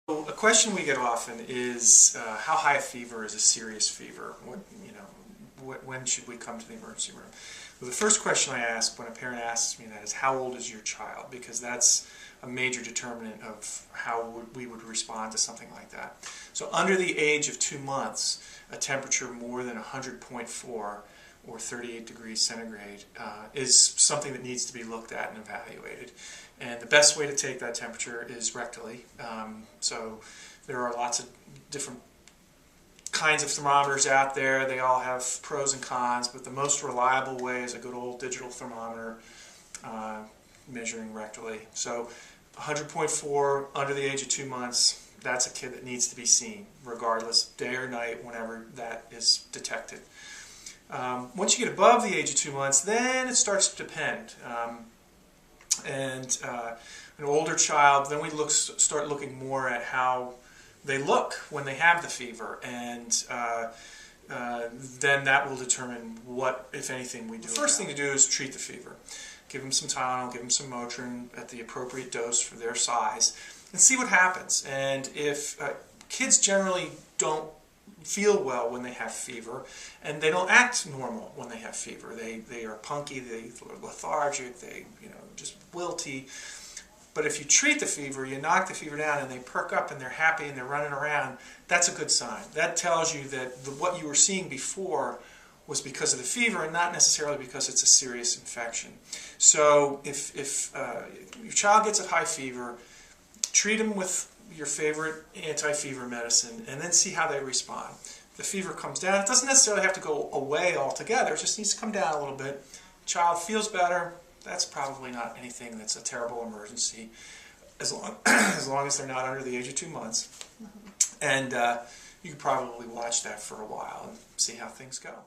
So a question we get often is how high a fever is a serious fever? When should we come to the emergency room? Well, the first question I ask when a parent asks me that is, how old is your child? Because that's a major determinant of how we would respond to something like that. So under the age of 2 months, a temperature more than 100.4 or 38 degrees centigrade is something that needs to be looked at and evaluated. And the best way to take that temperature is rectally. So there are lots of different kinds of thermometers out there. They all have pros and cons, but the most reliable way is a good old digital thermometer measuring rectally. So 100.4 under the age of 2 months, that's a kid that needs to be seen, regardless, day or night, whenever that is detected. Once you get above the age of 2 months, then it starts to depend. An older child, then we start looking more at how they look when they have the fever, and then that will determine what, if anything, we do. The first thing to do is treat the fever. Give them some Tylenol, give them some Motrin at the appropriate dose for their size, and see what happens. And if kids generally don't feel well when they have fever, and they don't act normal when they have fever. They are punky, they're lethargic, they just wilty. But if you treat the fever, you knock the fever down, and they perk up and they're happy and they're running around, that's a good sign. That tells you that what you were seeing before was because of the fever and not necessarily because it's a serious infection. So if your child gets a high fever, treat them with your favorite anti-fever medicine, and then see how they respond. The fever comes down. It doesn't necessarily have to go away altogether. It just needs to come down a little bit. Child feels better. That's probably not anything that's a terrible emergency, as long as they're not under the age of 2 months. And you can probably watch that for a while and see how things go.